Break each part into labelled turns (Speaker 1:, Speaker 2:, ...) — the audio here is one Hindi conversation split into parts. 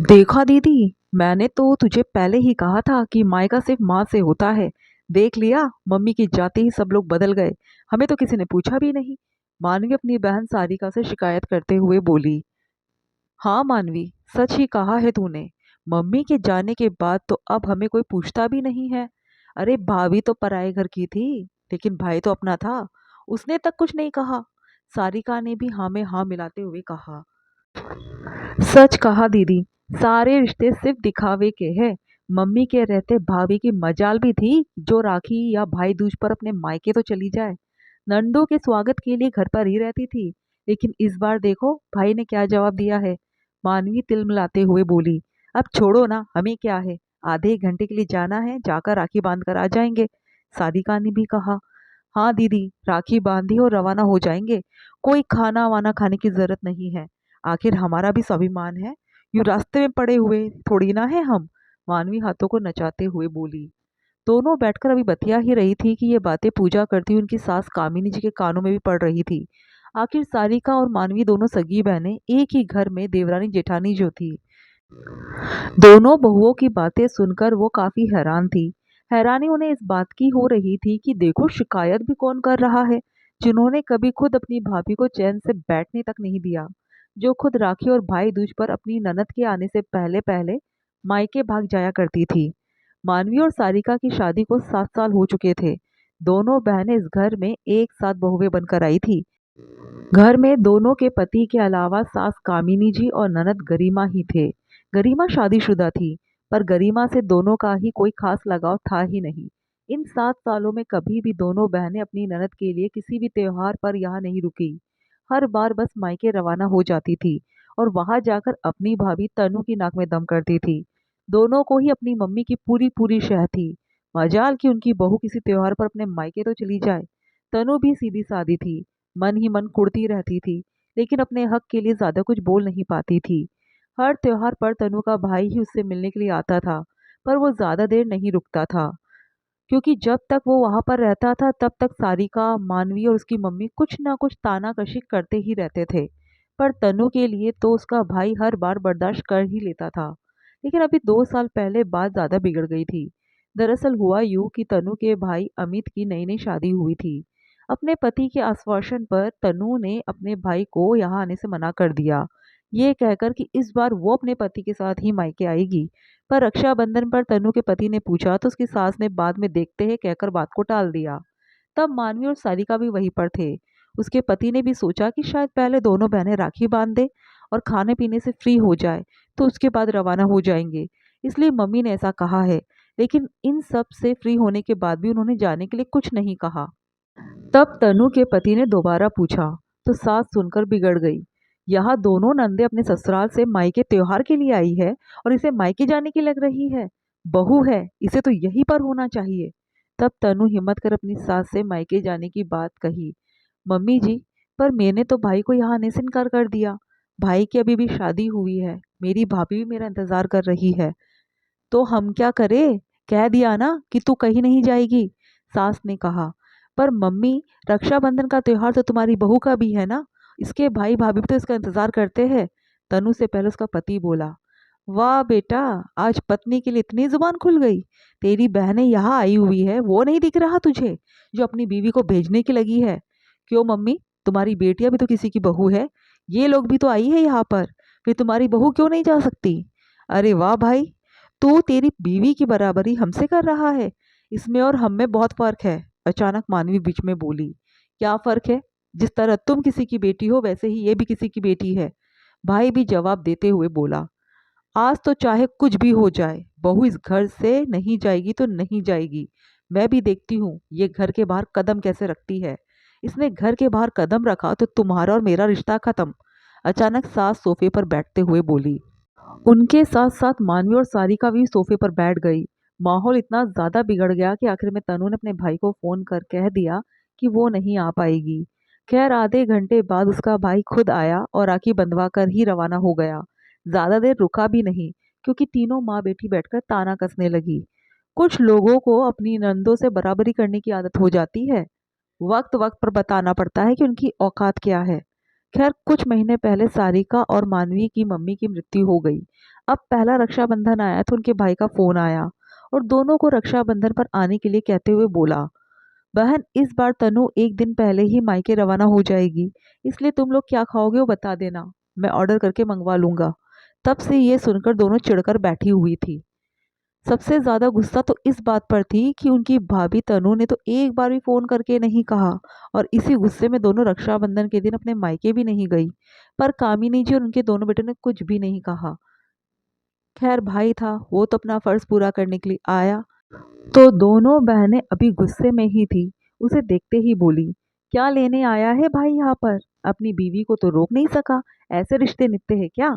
Speaker 1: देखा दीदी, मैंने तो तुझे पहले ही कहा था कि मायका सिर्फ माँ से होता है। देख लिया, मम्मी की जाते ही सब लोग बदल गए। हमें तो किसी ने पूछा भी नहीं। मानवी अपनी बहन सारिका से शिकायत करते हुए बोली। हाँ मानवी, सच ही कहा है तूने। मम्मी के जाने के बाद तो अब हमें कोई पूछता भी नहीं है। अरे भाभी तो पराए घर की थी, लेकिन भाई तो अपना था। उसने तक कुछ नहीं कहा। सारिका ने भी हाँ में हाँ मिलाते हुए कहा। सच कहा दीदी, सारे रिश्ते सिर्फ दिखावे के हैं। मम्मी के रहते भाभी की मजाल भी थी जो राखी या भाई दूज पर अपने मायके तो चली जाए। नंदों के स्वागत के लिए घर पर ही रहती थी। लेकिन इस बार देखो भाई ने क्या जवाब दिया है। मानवी तिलमिलाते हुए बोली। अब छोड़ो ना, हमें क्या है। आधे एक घंटे के लिए जाना है, जाकर राखी बांध कर आ जाएंगे। सारिका ने भी कहा। हाँ दीदी, राखी बांधी और रवाना हो जाएंगे। कोई खाना वाना खाने की जरूरत नहीं है। आखिर हमारा भी स्वाभिमान है। यूं रास्ते में पड़े हुए थोड़ी ना है हम। मानवी हाथों को नचाते हुए बोली। दोनों बैठकर अभी बतिया ही रही थी कि ये बातें पूजा करती हुई उनकी सास कामिनी जी के कानों में भी पड़ रही थी। आखिर सारिका और मानवी दोनों सगी बहनें एक ही घर में देवरानी जेठानी जो थी। दोनों बहुओं की बातें सुनकर वो काफी हैरान थी। हैरानी उन्हें इस बात की हो रही थी कि देखो शिकायत भी कौन कर रहा है, जिन्होंने कभी खुद अपनी भाभी को चैन से बैठने तक नहीं दिया, जो खुद राखी और भाई दूज पर अपनी ननद के आने से पहले पहले मायके भाग जाया करती थी। मानवी और सारिका की शादी को 7 साल हो चुके थे। दोनों बहनें इस घर में एक साथ बहुएं बनकर आई थी। घर में दोनों के पति के अलावा सास कामिनी जी और ननद गरिमा ही थे। गरिमा शादीशुदा थी, पर गरिमा से दोनों का ही कोई खास लगाव था ही नहीं। इन 7 सालों में कभी भी दोनों बहनें अपनी ननद के लिए किसी भी त्योहार पर यहाँ नहीं रुकी। हर बार बस मायके रवाना हो जाती थी और वहां जाकर अपनी भाभी तनु की नाक में दम करती थी। दोनों को ही अपनी मम्मी की पूरी पूरी शह थी। मजाल कि उनकी बहू किसी त्योहार पर अपने मायके तो चली जाए। तनु भी सीधी सादी थी, मन ही मन कुढ़ती रहती थी, लेकिन अपने हक के लिए ज्यादा कुछ बोल नहीं पाती थी। हर त्योहार पर तनु का भाई ही उससे मिलने के लिए आता था, पर वो ज्यादा देर नहीं रुकता था, क्योंकि जब तक वो वहां पर रहता था तब तक सारिका, मानवी और उसकी मम्मी कुछ ना कुछ तानाकशी करते ही रहते थे। पर तनु के लिए तो उसका भाई हर बार बर्दाश्त कर ही लेता था। लेकिन अभी 2 साल पहले बात ज्यादा बिगड़ गई थी। दरअसल हुआ यूं कि तनु के भाई अमित की नई नई शादी हुई थी। अपने पति के आश्वासन पर तनु ने अपने भाई को यहाँ आने से मना कर दिया, ये कहकर कि इस बार वो अपने पति के साथ ही मायके आएगी। पर रक्षाबंधन पर तनु के पति ने पूछा तो उसकी सास ने बाद में देखते हैं कहकर बात को टाल दिया। तब मानवी और सारिका भी वहीं पर थे। उसके पति ने भी सोचा कि शायद पहले दोनों बहनें राखी बांध दे और खाने पीने से फ्री हो जाए, तो उसके बाद रवाना हो जाएंगे। इसलिए मम्मी ने ऐसा कहा है। लेकिन इन सब से फ्री होने के बाद भी उन्होंने जाने के लिए कुछ नहीं कहा। तब तनु के पति ने दोबारा पूछा, तो सास सुनकर बिगड़ गई। यहाँ दोनों नंदे अपने ससुराल से मायके त्योहार के लिए आई है और इसे मायके जाने की लग रही है। बहू है, इसे तो यहीं पर होना चाहिए। तब तनु हिम्मत कर अपनी सास से मायके जाने की बात कही। मम्मी जी, पर मैंने तो भाई को यहाँ आने से इनकार कर दिया। भाई की अभी भी शादी हुई है, मेरी भाभी भी मेरा इंतजार कर रही है। तो हम क्या करें? कह दिया ना कि तू कहीं नहीं जाएगी, सास ने कहा। पर मम्मी, रक्षाबंधन का त्योहार तो तुम्हारी बहू का भी है ना, इसके भाई भाभी भी तो इसका इंतजार करते हैं। तनु से पहले उसका पति बोला। वाह बेटा, आज पत्नी के लिए इतनी जुबान खुल गई। तेरी बहनें यहाँ आई हुई है, वो नहीं दिख रहा तुझे, जो अपनी बीवी को भेजने की लगी है? क्यों मम्मी, तुम्हारी बेटियां भी तो किसी की बहू है। ये लोग भी तो आई है यहाँ पर, फिर तुम्हारी बहू क्यों नहीं जा सकती? अरे वाह भाई, तू तेरी बीवी की बराबरी हमसे कर रहा है। इसमें और हम में बहुत फर्क है। अचानक मानवी बीच में बोली। क्या फर्क है? जिस तरह तुम किसी की बेटी हो वैसे ही ये भी किसी की बेटी है, भाई भी जवाब देते हुए बोला। आज तो चाहे कुछ भी हो जाए, बहू इस घर से नहीं जाएगी तो नहीं जाएगी। मैं भी देखती हूँ ये घर के बाहर कदम कैसे रखती है। इसने घर के बाहर कदम रखा तो तुम्हारा और मेरा रिश्ता खत्म। अचानक सास सोफे पर बैठते हुए बोली। उनके साथ साथ मानवी और सारिका भी सोफे पर बैठ गई। माहौल इतना ज्यादा बिगड़ गया कि आखिर में तनु ने अपने भाई को फोन कर कह दिया कि वो नहीं आ पाएगी। खैर आधे घंटे बाद उसका भाई खुद आया और राखी बंधवा कर ही रवाना हो गया। ज्यादा देर रुका भी नहीं, क्योंकि तीनों माँ बेटी बैठकर ताना कसने लगी। कुछ लोगों को अपनी नंदों से बराबरी करने की आदत हो जाती है। वक्त वक्त पर बताना पड़ता है कि उनकी औकात क्या है। खैर कुछ महीने पहले सारिका और मानवी की मम्मी की मृत्यु हो गई। अब पहला रक्षाबंधन आया तो उनके भाई का फोन आया और दोनों को रक्षाबंधन पर आने के लिए कहते हुए बोला, बहन इस बार तनु एक दिन पहले ही मायके रवाना हो जाएगी, इसलिए तुम लोग क्या खाओगे वो बता देना, मैं ऑर्डर करके मंगवा लूंगा। तब से ये सुनकर दोनों चिढ़कर बैठी हुई थी। सबसे ज्यादा गुस्सा तो इस बात पर थी कि उनकी भाभी तनु ने तो एक बार भी फोन करके नहीं कहा, और इसी गुस्से में दोनों रक्षाबंधन के दिन अपने मायके भी नहीं गई। पर कामिनी जी और उनके दोनों बेटों ने कुछ भी नहीं कहा। खैर भाई था, वो तो अपना फर्ज पूरा करने के लिए आया। तो दोनों बहनें अभी गुस्से में ही थी। उसे देखते ही बोली, क्या लेने आया है भाई यहाँ पर? अपनी बीवी को तो रोक नहीं सका, ऐसे रिश्ते निभते हैं क्या?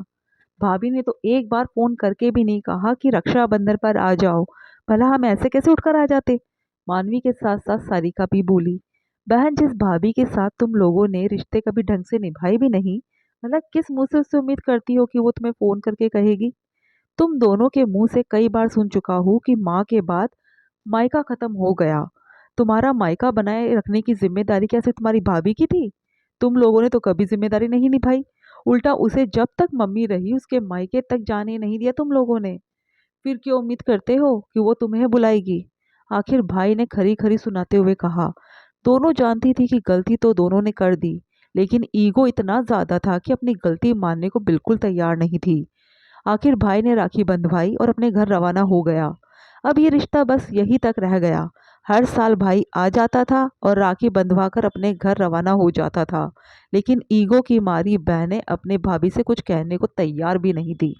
Speaker 1: भाभी ने तो एक बार फोन करके भी नहीं कहा कि रक्षाबंधन पर आ जाओ, भला हम ऐसे कैसे उठकर आ जाते? मानवी के साथ साथ सारिका भी बोली, बहन जिस भाभी के साथ तुम लोगों ने रिश्ते कभी ढंग से निभाए भी नहीं, भला किस मुंह से उससे उम्मीद करती हो कि वो तुम्हें फोन करके कहेगी? तुम दोनों के मुंह से कई बार सुन चुका हूँ कि माँ के बाद मायका खत्म हो गया। तुम्हारा मायका बनाए रखने की जिम्मेदारी क्या सिर्फ तुम्हारी भाभी की थी? तुम लोगों ने तो कभी जिम्मेदारी नहीं निभाई। उल्टा उसे जब तक मम्मी रही उसके मायके तक जाने नहीं दिया तुम लोगों ने। फिर क्यों उम्मीद करते हो कि वो तुम्हें बुलाएगी? आखिर भाई ने खरी खरी सुनाते हुए कहा। दोनों जानती थी कि गलती तो दोनों ने कर दी, लेकिन ईगो इतना ज्यादा था कि अपनी गलती मानने को बिल्कुल तैयार नहीं थी। आखिर भाई ने राखी बंधवाई और अपने घर रवाना हो गया। अब ये रिश्ता बस यहीं तक रह गया। हर साल भाई आ जाता था और राखी बंधवाकर अपने घर रवाना हो जाता था, लेकिन ईगो की मारी बहनें अपने भाभी से कुछ कहने को तैयार भी नहीं थी।